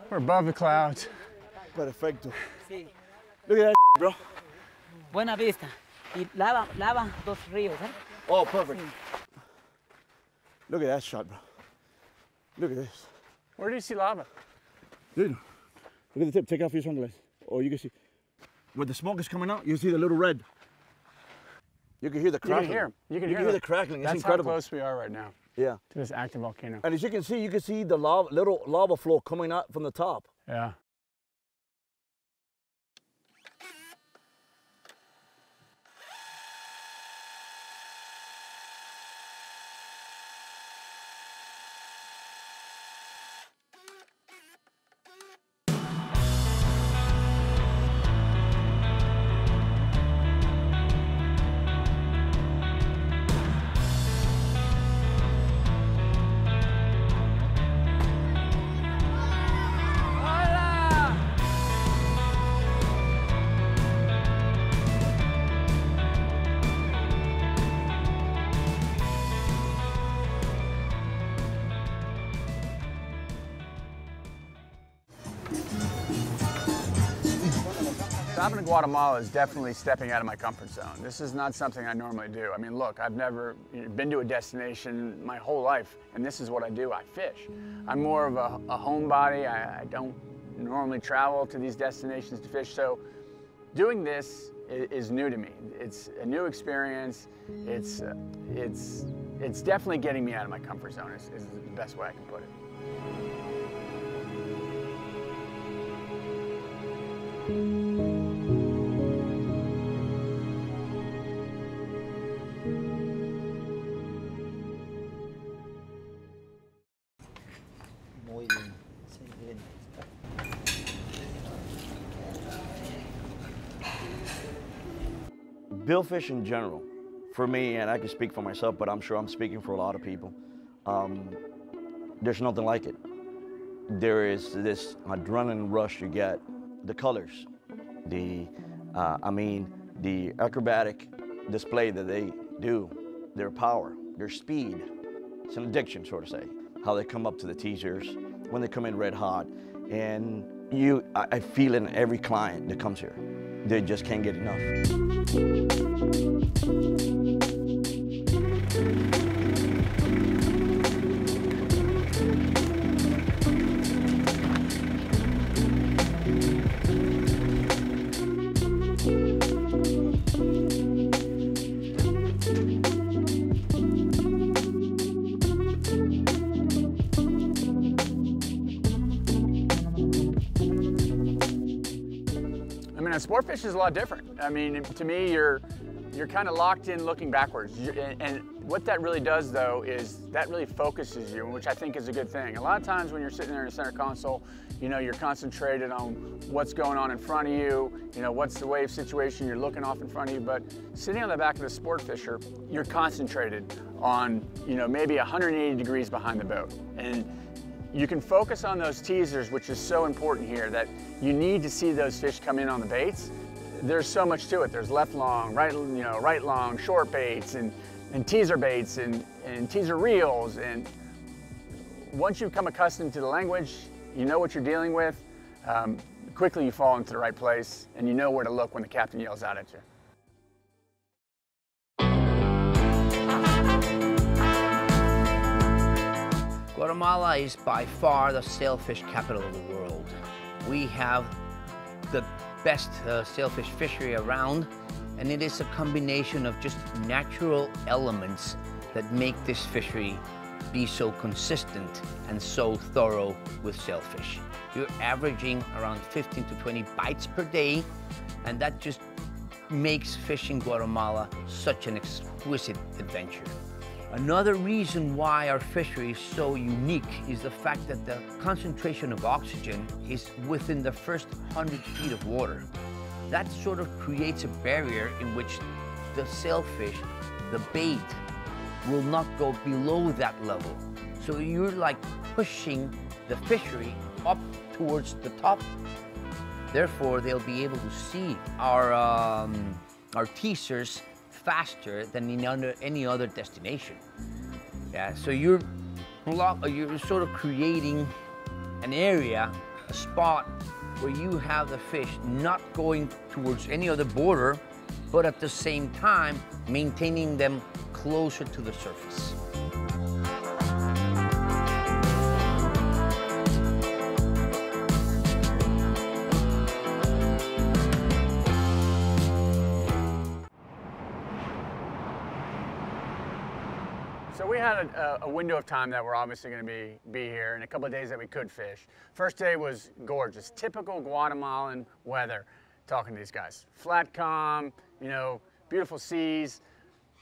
We're above the clouds. Perfecto. Sí. Look at that, bro. Buena vista. Y lava dos ríos, ¿eh? Oh, perfect. Sí. Look at that shot, bro. Look at this. Where do you see lava? Dude, look at the tip. Take off your sunglasses. Oh, you can see. Where the smoke is coming out, you see the little red. You can hear the crackling. You can hear the crackling. It's That's incredible. how close we are right now. Yeah. To this active volcano. And as you can see the little lava flow coming out from the top. Yeah. Stopping in Guatemala is definitely stepping out of my comfort zone. This is not something I normally do. I mean, look, I've never been to a destination my whole life, and this is what I do, I fish. I'm more of a homebody. I don't normally travel to these destinations to fish, so doing this is new to me. It's a new experience. It's definitely getting me out of my comfort zone is the best way I can put it. Muy bien. Sí, bien. Billfish in general, for me, and I can speak for myself, but I'm sure I'm speaking for a lot of people, there's nothing like it. There is this adrenaline rush you get, the colors, the acrobatic display that they do, their power, their speed. It's an addiction, sort of say. How they come up to the teasers, when they come in red hot, and I feel in every client that comes here, they just can't get enough. Sport fish is a lot different. I mean, to me, you're kind of locked in looking backwards. And what that really does, though, is that really focuses you, which I think is a good thing. A lot of times when you're sitting there in the center console, you know, you're concentrated on what's going on in front of you, you know, what's the wave situation, you're looking off in front of you. But sitting on the back of the sport fisher, you're concentrated on, you know, maybe 180 degrees behind the boat. And you can focus on those teasers, which is so important here, that you need to see those fish come in on the baits. There's so much to it. There's left long, right long, short baits, and teaser baits, and teaser reels. And once you become accustomed to the language, you know what you're dealing with, quickly you fall into the right place, and you know where to look when the captain yells out at you. Guatemala is by far the sailfish capital of the world. We have the best sailfish fishery around, and it is a combination of just natural elements that make this fishery be so consistent and so thorough with sailfish. You're averaging around 15 to 20 bites per day, and that just makes fishing Guatemala such an exquisite adventure. Another reason why our fishery is so unique is the fact that the concentration of oxygen is within the first 100 feet of water. That sort of creates a barrier in which the sailfish, the bait, will not go below that level. So you're like pushing the fishery up towards the top. Therefore, they'll be able to see our teasers faster than in any other destination. Yeah, so you're sort of creating an area a spot where you have the fish not going towards any other border, but at the same time, maintaining them closer to the surface. So we had a window of time that we're obviously going to be here, and a couple of days that we could fish. First day was gorgeous, typical Guatemalan weather. Talking to these guys, flat calm, you know, beautiful seas,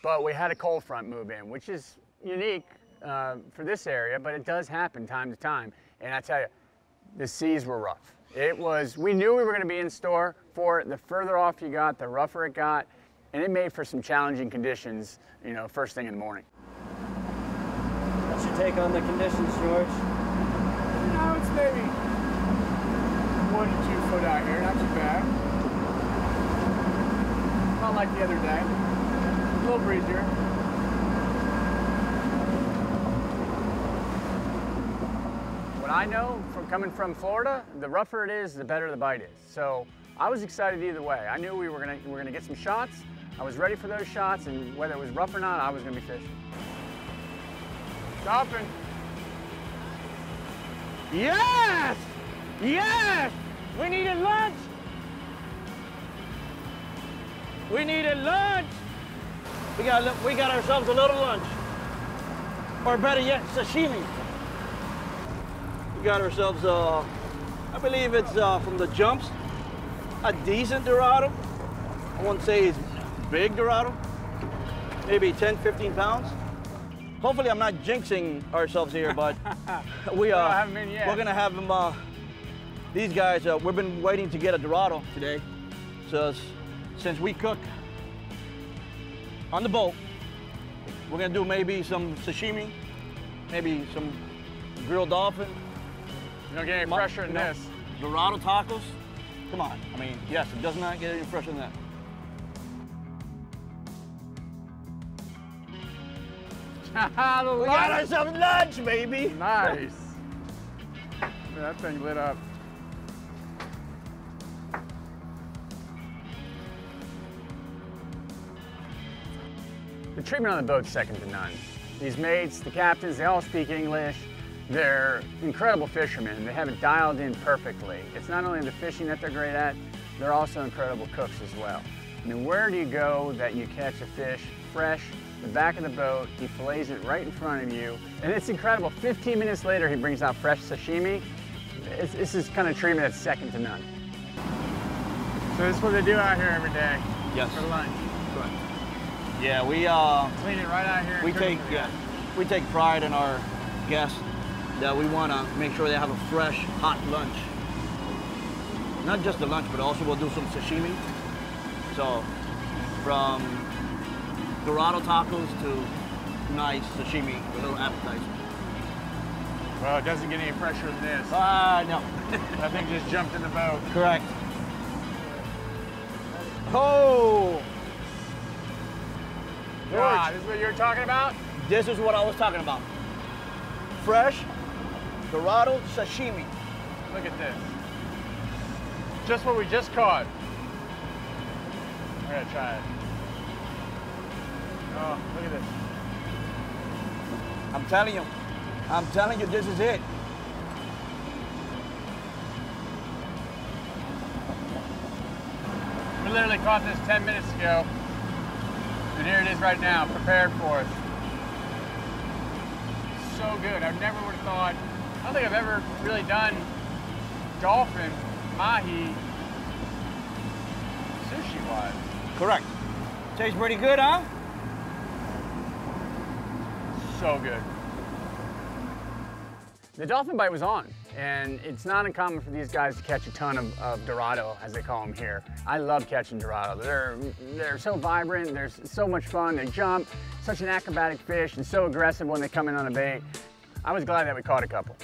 but we had a cold front move in, which is unique for this area, but it does happen time to time. And I tell you, the seas were rough. We knew we were going to be in store for it. The further off you got, the rougher it got, and it made for some challenging conditions, you know, first thing in the morning. What's your take on the conditions, George? No, it's maybe 1 to 2 foot out here, not too bad. Not like the other day. A little breezier. What I know from coming from Florida, the rougher it is, the better the bite is. So I was excited either way. I knew we were gonna get some shots. I was ready for those shots, and whether it was rough or not, I was gonna be fishing. Stopping. Yes! Yes! We needed lunch! We needed lunch! We got ourselves a little lunch. Or better yet, sashimi. We got ourselves, I believe it's from the jumps, a decent dorado. I wouldn't say it's big dorado. Maybe 10, 15 pounds. Hopefully I'm not jinxing ourselves here, but we're gonna have them, these guys, we've been waiting to get a dorado today. So since we cook on the boat, we're gonna do maybe some sashimi, maybe some grilled dolphin. You don't get any fresher than this. Dorado tacos. Come on, I mean, yes, it does not get any fresher than that. We got ourselves lunch, baby. Nice. That thing lit up. The treatment on the boat's second to none. These mates, the captains, they all speak English. They're incredible fishermen. They have it dialed in perfectly. It's not only the fishing that they're great at, they're also incredible cooks as well. I mean, where do you go that you catch a fish fresh, the back of the boat, he fillets it right in front of you, and it's incredible. 15 minutes later, he brings out fresh sashimi. This is kind of treatment that's second to none. So this is what they do out here every day. Yes. For lunch. Correct. Yeah, we clean it right out here. We take pride in our guests that we want to make sure they have a fresh, hot lunch. Not just the lunch, but also we'll do some sashimi. So from dorado tacos to nice sashimi, a little appetizer. Well, it doesn't get any fresher than this. No. That thing just jumped in the boat. Correct. Oh! George, this is what you were talking about? This is what I was talking about. Fresh dorado sashimi. Look at this. Just what we just caught. I gotta try it. Oh, look at this. I'm telling you, this is it. We literally caught this 10 minutes ago. And here it is right now, prepared for us. So good. I never would have thought, I don't think I've ever really done dolphin, mahi, sushi-wise. Correct. Tastes pretty good, huh? So good. The dolphin bite was on, and it's not uncommon for these guys to catch a ton of dorado, as they call them here. I love catching dorado. They're so vibrant, they're so much fun, they jump, such an acrobatic fish, and so aggressive when they come in on a bait. I was glad that we caught a couple.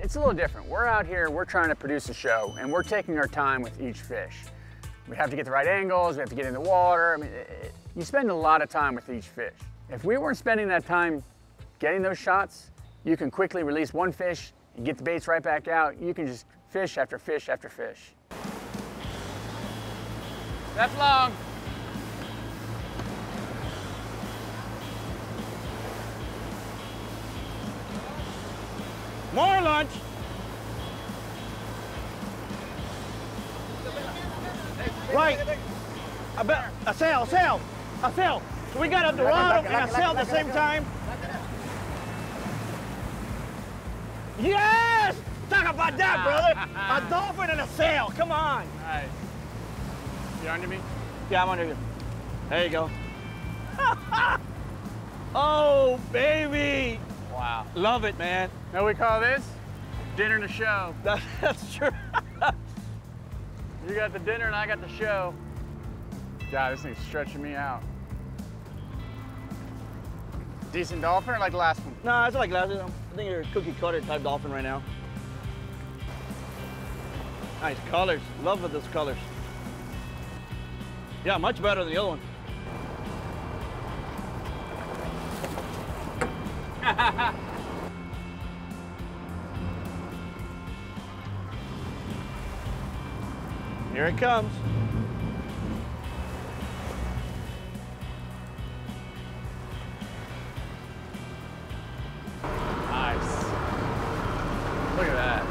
it's a little different. We're out here, we're trying to produce a show, and we're taking our time with each fish. We have to get the right angles, we have to get in the water. I mean, you spend a lot of time with each fish. If we weren't spending that time getting those shots, you can quickly release one fish, you get the baits right back out, you can just fish after fish after fish. Left long. More lunch. Right. A sail. So we got a dorado and a sail at the same time. Yes! Talk about that, brother. A dolphin and a sail. Come on. Nice. You under me? Yeah, I'm under you. There you go. Oh, baby. Wow. Love it, man. Know what we call this? Dinner and a show. That's true. You got the dinner and I got the show. God, this thing's stretching me out. Decent dolphin or like the last one? No, it's like last. I think you're a cookie cutter type dolphin right now. Nice colors. Love with those colors. Yeah, much better than the other one. Here it comes. Nice. Look at that.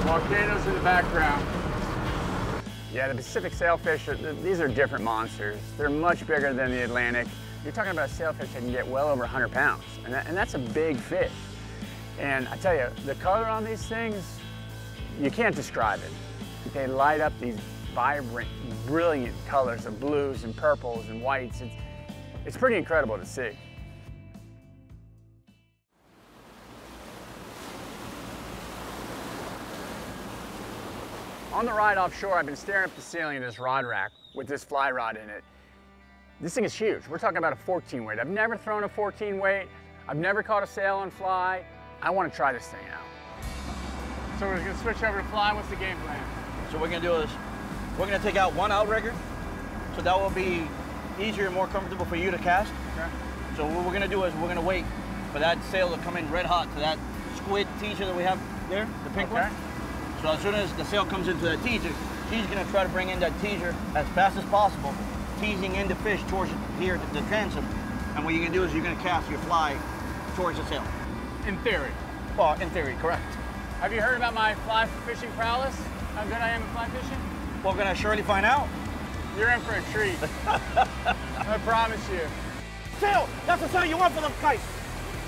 Volcanoes in the background. Yeah, the Pacific sailfish, these are different monsters. They're much bigger than the Atlantic. You're talking about a sailfish that can get well over 100 pounds, and that's a big fish. And I tell you, the color on these things, you can't describe it. They light up these vibrant, brilliant colors of blues and purples and whites. It's pretty incredible to see. On the ride offshore, I've been staring up the ceiling of this rod rack with this fly rod in it. This thing is huge. We're talking about a 14 weight. I've never thrown a 14 weight. I've never caught a sail on fly. I want to try this thing out. So we're going to switch over to fly. What's the game plan? So what we're gonna do is, we're gonna take out one outrigger, so that will be easier and more comfortable for you to cast. Okay. So what we're gonna do is we're gonna wait for that sail to come in red hot to that squid teaser that we have there, the pink one. So as soon as the sail comes into that teaser, she's gonna try to bring in that teaser as fast as possible, teasing in the fish towards here, the transom. And what you're gonna do is you're gonna cast your fly towards the sail. In theory. Well, in theory, correct. Have you heard about my fly fishing prowess? How good I am at fly fishing? We're gonna surely find out. You're in for a treat. I promise you. Sail! That's the sail you want for the kite.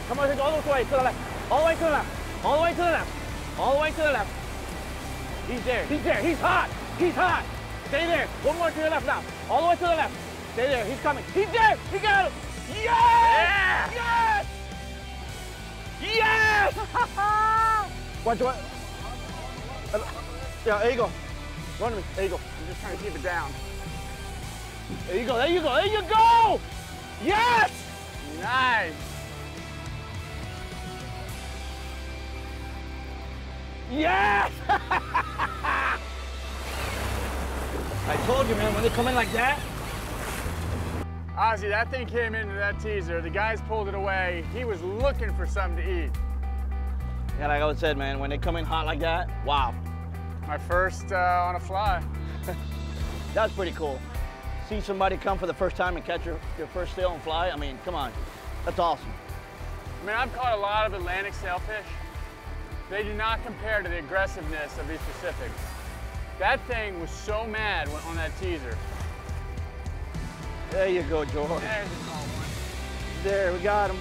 Come on, all the way to the left. All the way to the left. All the way to the left. All the way to the left. He's there. He's there. He's hot. He's hot. Stay there. One more to the left now. All the way to the left. Stay there. He's coming. He's there. He got him. Yes! Yeah! Yes! Yes! Watch what? Yeah, there you go. Run to me. There you go. I'm just trying to keep it down. There you go. There you go. There you go! Yes! Nice. Yes! I told you, man, when they come in like that. Ozzy, that thing came into that teaser. The guys pulled it away. He was looking for something to eat. Yeah, like I said, man, when they come in hot like that, wow. My first on a fly. That's pretty cool. See somebody come for the first time and catch your first sail and fly, I mean, come on. That's awesome. I mean, I've caught a lot of Atlantic sailfish. They do not compare to the aggressiveness of these Pacifics. That thing was so mad on that teaser. There you go, George. There's a small one. There, we got him.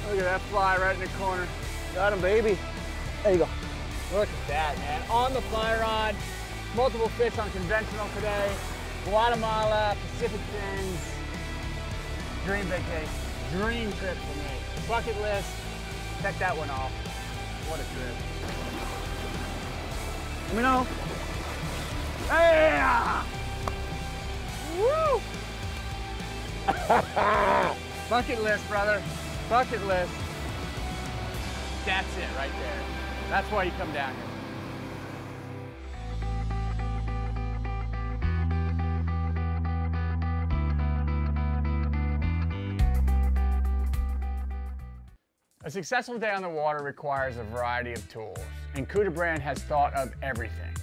Look at that fly right in the corner. Got him, baby. There you go. Look at that, man. On the fly rod, multiple fish on conventional today. Guatemala, Pacific fins. Dream vacation, dream trip for me. Bucket list, check that one off. What a trip. Let me know. Yeah! Woo! Bucket list, brother. Bucket list. That's it right there. That's why you come down here. A successful day on the water requires a variety of tools, and Brand has thought of everything.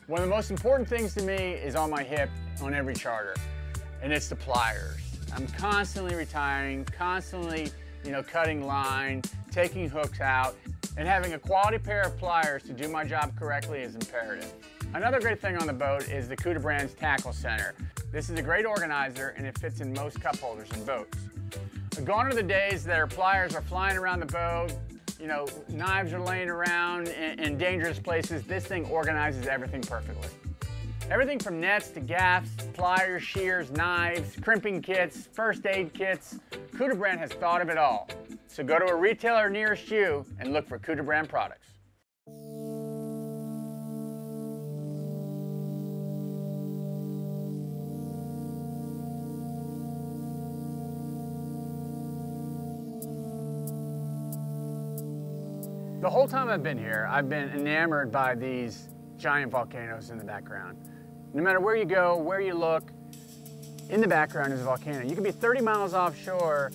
One of the most important things to me is on my hip on every charter, and it's the pliers. I'm constantly retiring, constantly, cutting line, taking hooks out, and having a quality pair of pliers to do my job correctly is imperative. Another great thing on the boat is the Brand's Tackle Center. This is a great organizer, and it fits in most cup holders and boats. Gone are the days that our pliers are flying around the boat, knives are laying around in dangerous places. This thing organizes everything perfectly. Everything from nets to gaffs, pliers, shears, knives, crimping kits, first aid kits. Brand has thought of it all. So go to a retailer nearest you and look for Brand products. The whole time I've been here, I've been enamored by these giant volcanoes in the background. No matter where you go, where you look, in the background is a volcano. You can be 30 miles offshore,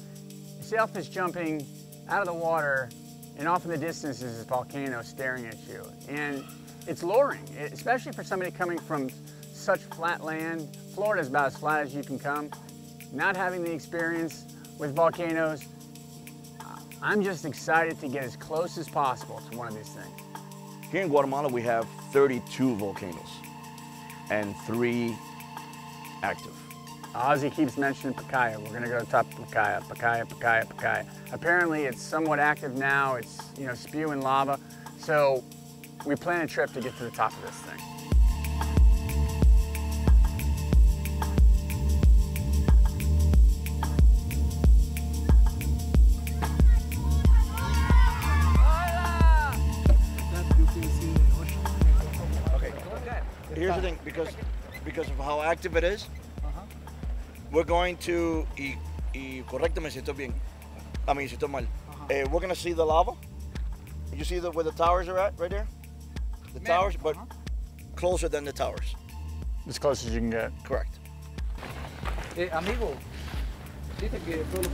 sailfish jumping out of the water, and off in the distance is this volcano staring at you. And it's luring, especially for somebody coming from such flat land. Florida is about as flat as you can come. Not having the experience with volcanoes, I'm just excited to get as close as possible to one of these things. Here in Guatemala, we have 32 volcanoes and 3 active. Ozzy keeps mentioning Pacaya. We're gonna go to the top of Pacaya, Pacaya, Pacaya, Pacaya. Apparently it's somewhat active now. It's, spewing lava. So we plan a trip to get to the top of this thing. Here's the thing, because of how active it is, we're going to, correctame si estoy bien, si estoy mal. We're going to see the lava. You see where the towers are at, right there? The towers, but closer than the towers. As close as you can get. Correct. Amigo, dice que todo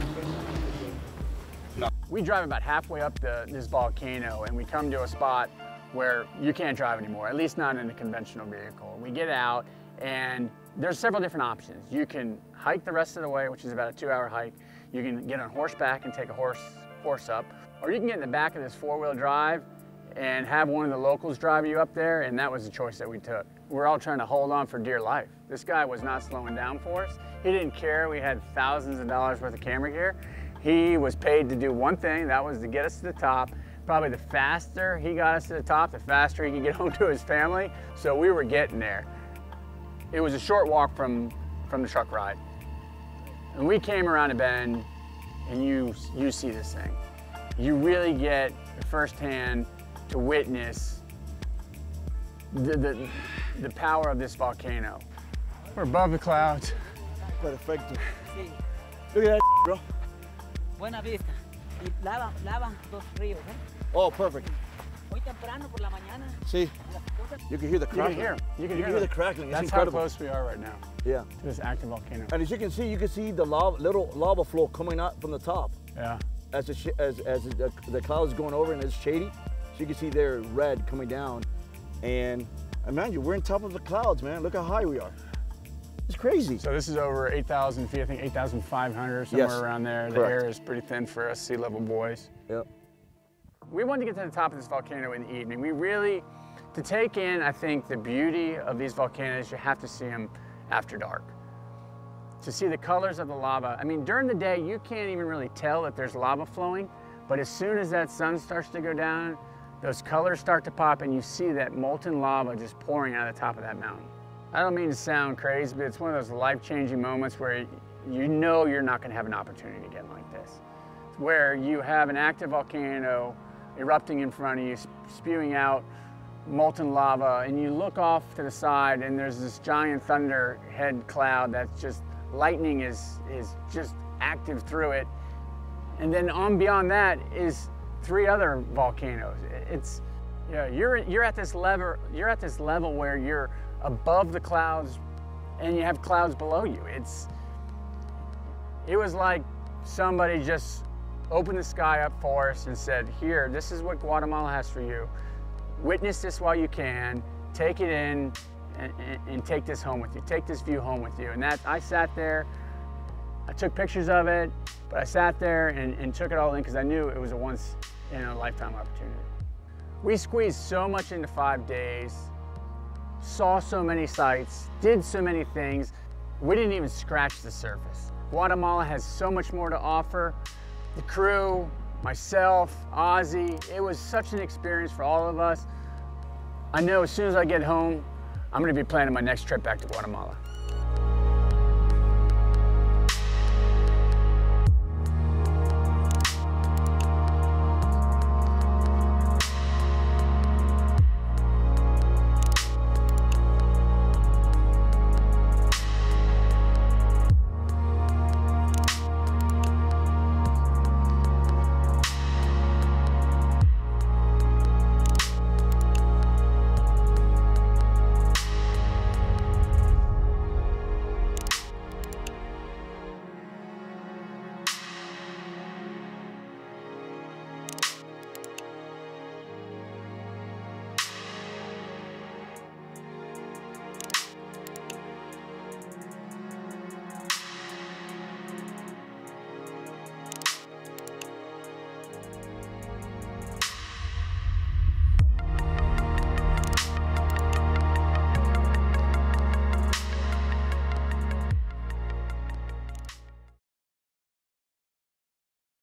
No. We drive about halfway up this volcano, and we come to a spot where you can't drive anymore, at least not in a conventional vehicle. We get out, and there's several different options. You can hike the rest of the way, which is about a 2-hour hike. You can get on horseback and take a horse up, or you can get in the back of this 4-wheel drive and have one of the locals drive you up there, and that was the choice that we took. We're all trying to hold on for dear life. This guy was not slowing down for us. He didn't care. We had thousands of dollars worth of camera gear. He was paid to do one thing, that was to get us to the top. Probably the faster he got us to the top, the faster he could get home to his family. So we were getting there. It was a short walk from the truck ride. And we came around a bend, and you see this thing. You really get firsthand to witness the power of this volcano. We're above the clouds. Perfecto. Sí. Look at that, bro. Buena vista. Y lava dos ríos, Oh, perfect. Muy temprano por la mañana. See, you can hear the crackling. You can hear the crackling. It's That's incredible. how close we are right now. Yeah. To this active volcano. And as you can see the little lava flow coming out from the top. Yeah. As the clouds going over and it's shady, so you can see there red coming down. And imagine you, we're on top of the clouds, man. Look how high we are. It's crazy. So this is over 8,000 feet, I think 8,500, somewhere Yes, around there. The correct. air is pretty thin for us sea level boys. Yep. We wanted to get to the top of this volcano in the evening. To take in, I think, the beauty of these volcanoes, you have to see them after dark. To see the colors of the lava. I mean, during the day, you can't even really tell that there's lava flowing, but as soon as that sun starts to go down, those colors start to pop and you see that molten lava just pouring out of the top of that mountain. I don't mean to sound crazy, but it's one of those life-changing moments where you know you're not going to have an opportunity again like this. Where you have an active volcano erupting in front of you, spewing out molten lava, and you look off to the side and there's this giant thunderhead cloud that's just, lightning is just active through it. And then on beyond that is 3 other volcanoes. It's, you know, you're at this level where you're above the clouds and you have clouds below you. It was like somebody just opened the sky up for us and said, here, this is what Guatemala has for you. Witness this while you can, take it in, and take this home with you. Take this view home with you. And that, I sat there, I took pictures of it, but I sat there and took it all in because I knew it was a once in a lifetime opportunity. We squeezed so much into 5 days, saw so many sights, did so many things. We didn't even scratch the surface. Guatemala has so much more to offer. The crew, myself, Ozzy, it was such an experience for all of us. I know as soon as I get home, I'm gonna be planning my next trip back to Guatemala.